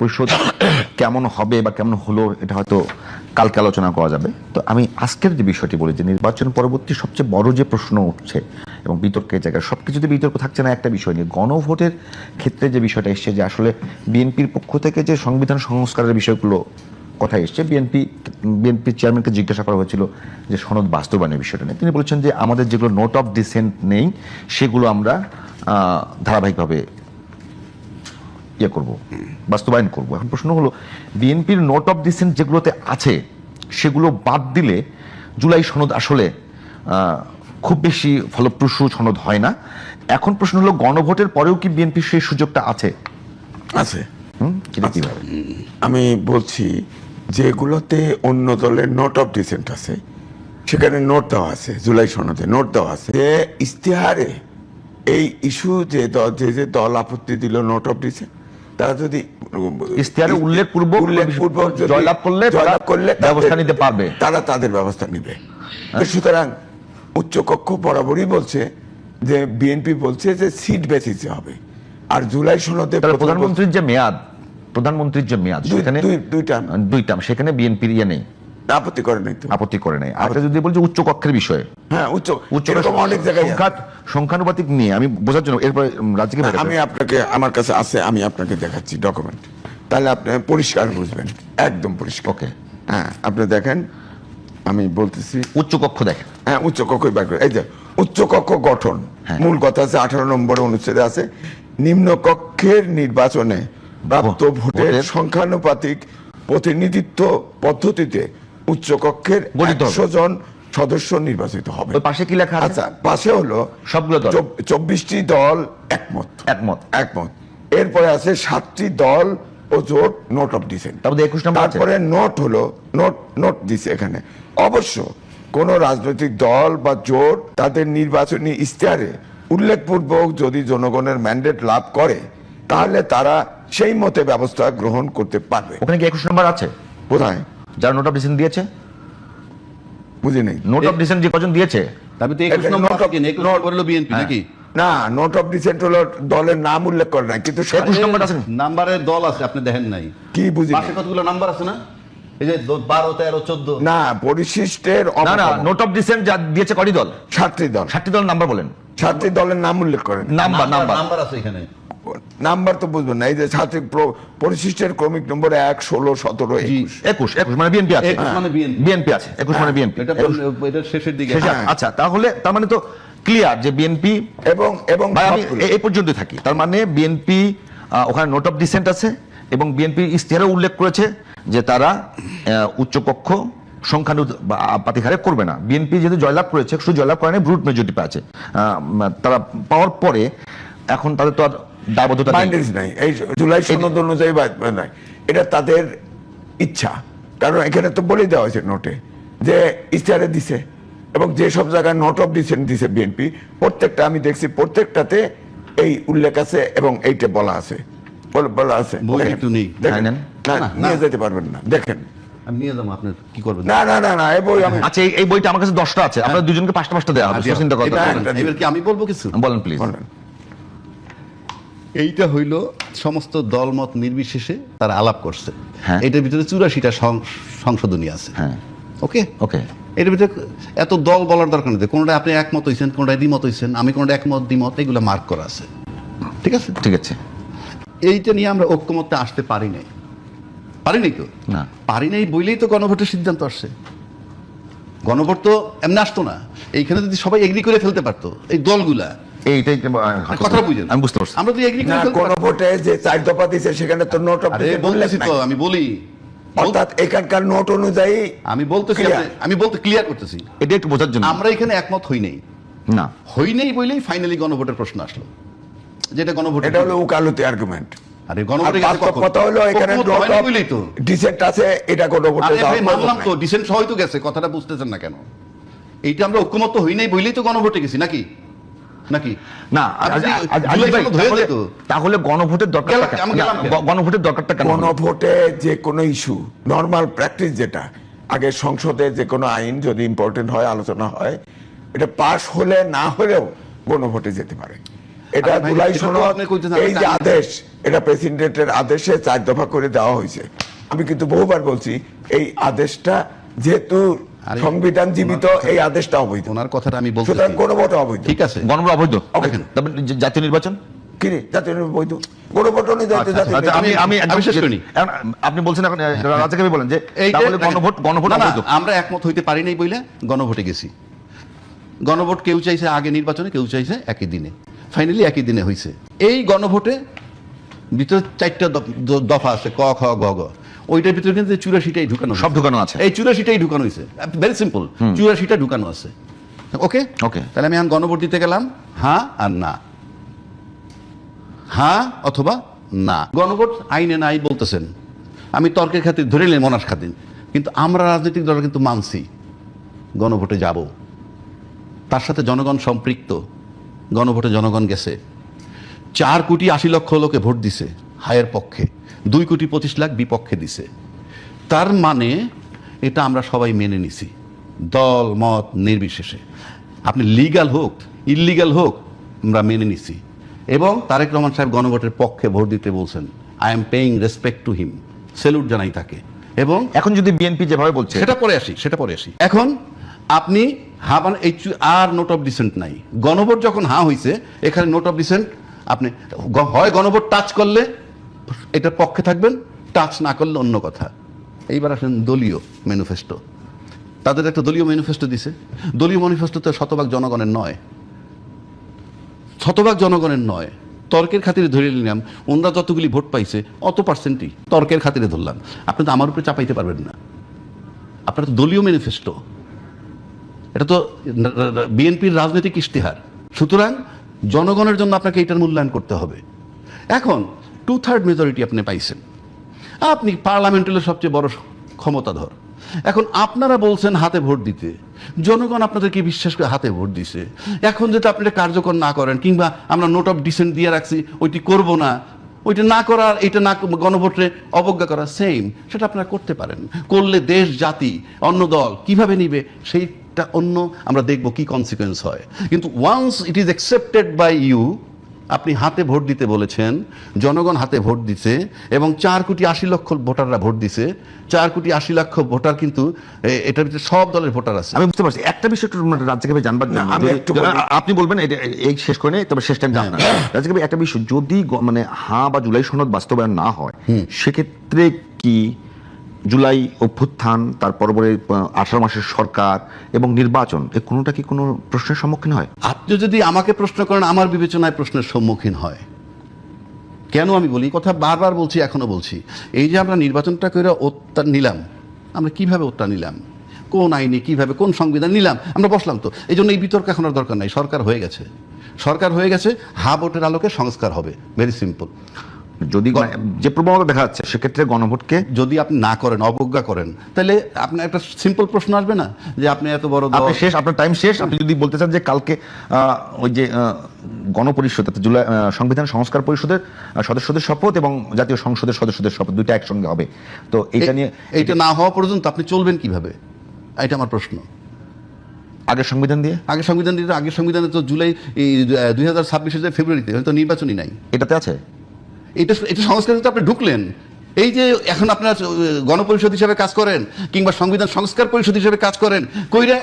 পরিষদ কেমন হবে বা কেমন হলো এটা হয়তো কালকে আলোচনা করা যাবে। তো আমি আজকের যে বিষয়টি বলি যে নির্বাচন পরবর্তী সবচেয়ে বড় যে প্রশ্ন উঠছে এবং বিতর্কের জায়গায় সবকিছুতে বিতর্ক থাকছে না একটা বিষয় নিয়ে, গণভোটের ক্ষেত্রে যে বিষয়টা এসছে যে আসলে বিএনপির পক্ষ থেকে যে সংবিধান সংস্কারের বিষয়গুলো কথা এসছে, বিএনপি চেয়ারম্যানকে জিজ্ঞাসা করা হয়েছিল যে সনদ বাস্তবায়নের বিষয়টা নিয়ে। তিনি বলেছেন যে আমাদের যেগুলো নোট অফ ডিসেন্ট নেই সেগুলো আমরা ধারাবাহিকভাবে করব, বাস্তবায়ন করব। এখন প্রশ্ন হলো বিএনপির নোট অফ ডিসেন্ট যেগুলোতে আছে সেগুলো বাদ দিলে জুলাই সনদ আসলে খুব বেশি ফলপ্রসূ সনদ হয় না। এখন প্রশ্ন হলো গণভোটের পরেও কি বিএনপির সেই সুযোগটা আছে? আছে। কিভাবে? আমি বলছি যেগুলোতে অন্য দলের নোট অফ ডিসেন্ট আছে সেখানে নোট দেওয়া আছে, জুলাই সনদে নোট দেওয়া আছে যে ইশতেহারে এই ইস্যু যে দল আপত্তি দিল নোট অফ ডিসেন্ট, তারা যদি ইশতেহারে উল্লেখপূর্বক জয়লাভ করলে ব্যবস্থা নিতে পারবে, তারা তাদের ব্যবস্থা নিবে। সুতরাং উচ্চকক্ষ বরাবরই বলছে যে বিএনপি বলছে যে সিট বেসিসে হবে। আর জুলাই সনদে প্রধানমন্ত্রীর যে মেয়াদ সেখানে দুইটা সেখানে বিএনপির নেই, আপত্তি করে নাই, তো আপত্তি করে নাই। আর যদি বলছি উচ্চ কক্ষের বিষয়ে, হ্যাঁ অনেক জায়গায় সংখ্যানুপাতিক নিয়ে আমি বোঝার জন্য এরপরে রাজ্যকে আমি আপনাকে, আমার কাছে আছে, আমি আপনাকে দেখাচ্ছি ডকুমেন্ট, তাহলে আপনি পরিষ্কার বুঝবেন, একদম পরিষ্কার। ওকে, হ্যাঁ আপনি দেখেন, আমি বলতেছি উচ্চ কক্ষ দেখেন। হ্যাঁ উচ্চ কক্ষ, এই যে উচ্চ কক্ষ গঠন, মূল কথা আছে 18 নম্বর অনুচ্ছেদে আছে, নিম্ন কক্ষের নির্বাচনে প্রাপ্ত ভোটের সংখ্যানুপাতিক প্রতিনিধিত্ব পদ্ধতিতে উচ্চ কক্ষের 100 জন সদস্য নির্বাচিত হবে। পাশে কি লেখা আছে? আচ্ছা, পাশে হলো সবগুলো দল, 24টি দল একমত। এরপরে আছে 7টি দল ও জোট নোট অফ ডিসেন্ট। তারপরে নোট হলো নোট দিছে এখানে। অবশ্য কোন রাজনৈতিক দল বা জোট তাদের নির্বাচনী ইশতেহারে উল্লেখপূর্বক যদি জনগণের ম্যান্ডেট লাভ করে তাহলে তারা সেই মতে ব্যবস্থা গ্রহণ করতে পারবে। ওখানে কি 21 নম্বর আছে? কোথায়? যারা নোট অফ ডিসেন্ট দিয়েছে, বুঝি নেই। নোট অফ ডিসেন্ট যে কজন দিয়েছে, তবে তো 21 নম্বর হলো বিএনপি নাকি? না, নোট অফ ডিসেন্ট হলো দলের নাম উল্লেখ করে নাই, কিন্তু 21 নম্বর আছে, নাম্বারের দল আছে, আপনি দেখেন নাই? কি বুঝি পাশে কতগুলো নাম্বার আছে না, এই যে 12 13 14। না, পরিশিষ্টের না নোট অফ ডিসেন্ট যা দিয়েছে কয়টি দল? 7টি দল। 7টি দল নাম্বার বলেন। 7টি দলের নাম উল্লেখ করেন। নাম্বার আছে এখানে, নাম্বার তো বুঝবেন না। এই যে পরিশিষ্টের ক্রমিক নম্বর 1 16 17 21 মানে বিএনপি আছে, বিএনপি আছে 21 মানে বিএনপি, এটা শেষের দিকে। আচ্ছা, তাহলে তার মানে তো ক্লিয়ার যে বিএনপি এবং আমি এই পর্যন্ত থাকি। তার মানে বিএনপি ওখানে নোট অফ ডিসেন্ট আছে এবং বিএনপি ইশতেহারে উল্লেখ করেছে যে তারা উচ্চকক্ষ সংখ্যানুপাতিক হারে করবে না। বিএনপি যেহেতু জয়লাভ করেছে, শুধু জয়লাভ করে নাই, ব্রুট মেজরিটি পেয়েছে, তারা পাওয়ার পরে এখন তাদের তো আর দায়বদ্ধতা নাই, এই জুলাই সনদ অনুযায়ী নাই, এটা তাদের ইচ্ছা। কারণ এখানে তো বলে দেওয়া হয়েছে নোটে যে ইশতেহারে দিছে, এবং যে সব জায়গায় নোট অফ ডিসেন্ট দিছে বিএনপি, প্রত্যেকটা আমি দেখছি প্রত্যেকটাতে এই উল্লেখ আছে এবং এইটা বলা আছে, বলা আছে। নিয়ে যেতে পারবেন না, দেখেন। আমি নিয়ে যাবো, আপনার কি করবেন? না এই বই আমি, আচ্ছা এই বইটা আমার কাছে 10টা আছে, আপনাদের দুজনকে 5টা দেওয়া হবে। চিন্তা করতে এবার কি আমি বলবো কিছু? বলেন প্লিজ। এইটা হইল সমস্ত দলমত নির্বিশেষে তারা আলাপ করছে। এটার ভিতরে 84টা সংশোধনী আছে। ওকে, এটার ভিতরে এত দল বলার দরকার নেই, কোনটা আপনি একমত হয়েছেন, কোনটা দ্বিমত হয়েছেন, আমি কোনটা একমত দ্বিমত, এগুলো মার্ক করা আছে। ঠিক আছে। এইটা নিয়ে আমরা ঐক্যমত্যে আসতে পারি নাই তো, না পারি নাই বলেই তো গণভোটের সিদ্ধান্ত আসছে। গণভোট তো এমনি আসতো না, এইখানে যদি সবাই এগ্রি করে ফেলতে পারতো এই দলগুলা, আমরা তো এগ্রি করে গণভোটে যে 4 দফা দিয়েছে সেখানে তো নোট অফ ডিসেন্ট বলেছি তো, আমি বলি অর্থাৎ এখানকার নোট অনুযায়ী আমি বলতে ক্লিয়ার করতেছি, এটা একটু বোঝার জন্য। আমরা এখানে একমত হই নাই বলেই ফাইনালি গণভোটের প্রশ্ন আসলো, যেটা গণভোট, এটা হলো উকালতি আর্গুমেন্ট। আরে গণভোটের কথা হলো এখানে নোট অফ ডিসেন্ট আছে, এটা গণভোটে মানলাম তো, ডিসেন্ট সবাই তো গেছে, কথাটা বুঝতেছেন না কেন? এইটা আমরা ঐক্যমত হই নাই বলেই তো গণভোটে গেছি নাকি? তাহলে গণভোটের দরকারটা কেন? গণভোটে যে কোনো ইস্যু, নর্মাল প্র্যাকটিস যেটা, আগে সংসদে যে কোনো আইন যদি ইম্পর্টেন্ট হয়, আলোচনা হয়, এটা পাস হলে না হলেও গণভোটে যেতে পারে। এটা আরে ভাই, জুলাই এটা তো সনদ, আপনি কইতেছেন, এই যে আদেশ, এটা প্রেসিডেন্টের আদেশে 4 দফা করে দেওয়া হয়েছে। আমি কিন্তু বহুবার বলছি এই আদেশটা যেহেতু আরে, সংবিধান জীবিত, এই আদেশটা অবৈধ। ওনার কথাটা আমি বলতেছি, সুতরাং গণভোট অবৈধ। ঠিক আছে, গণভোট অবৈধ। অবৈধ। তারপরে জাতীয় নির্বাচন কি রে, জাতীয় নির্বাচন বৈধ? গণভোট অনুযায়ী তো জাতীয় আচ্ছা, নির্বাচন। আমি আমি শেষ করিনি। এখন আপনি বলছেন এখন রাজাকে বলেন যে এইটা তাহলে গণভোট না, না, অবৈধ। আমরা একমত হইতে পারি নাই বইলে গণভোটে গেছি। গণভোট কেউ চাইছে আগে নির্বাচনে, কেউ চাইছে একই দিনে, ফাইনালি একই দিনে হয়েছে। এই গণভোটে ভিতরে 4টা দফা আছে, ক খ গ ঘ। ওইটার ভিতরে কিন্তু 84টাই ঢুকানো, সব ঢুকানো আছে। এই 84টাই ঢুকানো হয়েছে, ভেরি সিম্পল, 84টা ঢুকানো আছে। ওকে ওকে। তাহলে আমি এখন গণভোট দিতে গেলাম, হ্যাঁ আর না, হ্যাঁ অথবা না। গণভোট আইনে নাই বলতেছেন, আমি তর্কের খাতির ধরে নিলাম মনার খাতির, কিন্তু আমরা রাজনৈতিক দল কিন্তু মানছি গণভোটে যাব, তার সাথে জনগণ সম্পৃক্ত। গণভোটে জনগণ গেছে, 4,80,00,000 লোকে ভোট দিছে হায়ের পক্ষে, 2,25,00,000 বিপক্ষে দিছে। তার মানে এটা আমরা সবাই মেনে নিছি, দল মত নির্বিশেষে। আপনি লিগ্যাল হোক ইললিগ্যাল হোক, আমরা মেনে নিছি। এবং তারেক রহমান সাহেব গণভোটের পক্ষে ভোট দিতে বলছেন। I am paying respect to him, salute জানাই তাকে। এবং এখন যদি বিএনপি যেভাবে বলছে, সেটা পরে আসি। এখন আপনি মানে এই আর নোট অফ ডিসেন্ট নাই। গণভোট যখন হয়েছে, এখানে নোট অফ ডিসেন্ট আপনি হয় গণভোট টাচ করলে এটার পক্ষে থাকবেন, টাচ না করলে অন্য কথা। এইবার আসেন দলীয় ম্যানিফেস্টো। তাদের একটা দলীয় ম্যানিফেস্টো দিছে। দলীয় ম্যানিফেস্টো তো শতভাগ জনগণের নয়, তর্কের খাতিরে ধরে নিলাম। ওনারা যতগুলি ভোট পাইছে অত পার্সেন্টই তর্কের খাতিরে ধরলাম। আপনি তো আমার উপরে চাপাইতে পারবেন না, আপনার তো দলীয় ম্যানিফেস্টো, এটা তো বিএনপির রাজনৈতিক ইশতেহার। সুতরাং জনগণের জন্য আপনাকে এটার মূল্যায়ন করতে হবে। এখন 2/3 মেজরিটি আপনি পাইছেন, আপনি পার্লামেন্টের সবচেয়ে বড় ক্ষমতাধর। এখন আপনারা বলছেন হাতে ভোট দিতে, জনগণ আপনাদেরকে বিশ্বাস করে হাতে ভোট দিছে। এখন যদি আপনি এটা কার্যকর না করেন, কিংবা আমরা নোট অফ ডিসেন্ট দিয়ে রাখছি ওইটি করব না, ওইটা না করার, এটা না গণভোটে অবজ্ঞা করা, সেম সেটা আপনারা করতে পারেন। করলে দেশ জাতি অন্য দল কিভাবে নিবে সেইটা অন্য, আমরা দেখব কি কনসিকুয়েন্স হয়। কিন্তু once it is accepted by you, আপনি হাতে ভোট দিতে বলেছেন, জনগণ হাতে ভোট দিছে, এবং 4,80,00,000 ভোটাররা ভোট দিছে। 4,80,00,000 ভোটার কিন্তু এটার ভিতরে সব দলের ভোটার আছে। আমি বুঝতে পারছি। একটা বিষয় একটু রাজ্যকে জানবার জন্য আমি একটু বলি। আপনি বলবেন এটা এই শেষ করে নেই, তবে শেষ টাইম জান না রাজ্যকে একটা বিষয়, যদি মানে বা জুলাই সনদ বাস্তবায়ন না হয়, সেক্ষেত্রে কি জুলাই অভ্যুত্থান, তার পরবর্তী 18 মাসের সরকার এবং নির্বাচন, এই কোনোটা কি কোনো প্রশ্নের সম্মুখীন হয়? আপনি যদি আমাকে প্রশ্ন করেন, আমার বিবেচনায় প্রশ্নের সম্মুখীন হয়। কেন আমি বলি, কথা বারবার বলছি, এখনো বলছি, এই যে আমরা নির্বাচনটা করে ওত্তার নিলাম, আমরা কিভাবে ওত্তার নিলাম, কোন আইনে, কিভাবে, কোন সংবিধান নিলাম, আমরা বসলাম তো। এই জন্য এই বিতর্ক এখন আর দরকার নাই। সরকার হয়ে গেছে, ভোটের আলোকে সংস্কার হবে, ভেরি সিম্পল। যদি যে প্রবণতা দেখা যাচ্ছে, সেক্ষেত্রে গণভোটকে যদি আপনি না করেন, অবজ্ঞা করেন, তাহলে আপনার একটা সিম্পল প্রশ্ন আসবে না যে আপনি এত বড় দল। আপনি শেষ, আপনার টাইম শেষ। আপনি যদি বলতে চান যে কালকে ওই যে গণপরিষদ, জুলাই সংবিধান সংস্কার পরিষদের সদস্যদের শপথ এবং জাতীয় সংসদের সদস্যদের শপথ দুইটা একসঙ্গে হবে, তো এটা নিয়ে, এইটা না হওয়া পর্যন্ত আপনি চলবেন কিভাবে, এটা আমার প্রশ্ন। আগের সংবিধান দিয়ে, আগের সংবিধানে তো জুলাই 2026 ফেব্রুয়ারিতে হয়তো নির্বাচনই নাই। এটাতে আছে। এটা সংস্কার আপনি ঢুকলেন, এই যে এখন আপনার গণপরিষদ হিসেবে কাজ করেন, কিংবা সংবিধান সংস্কার পরিষদ হিসেবে কাজ করেন, কইরা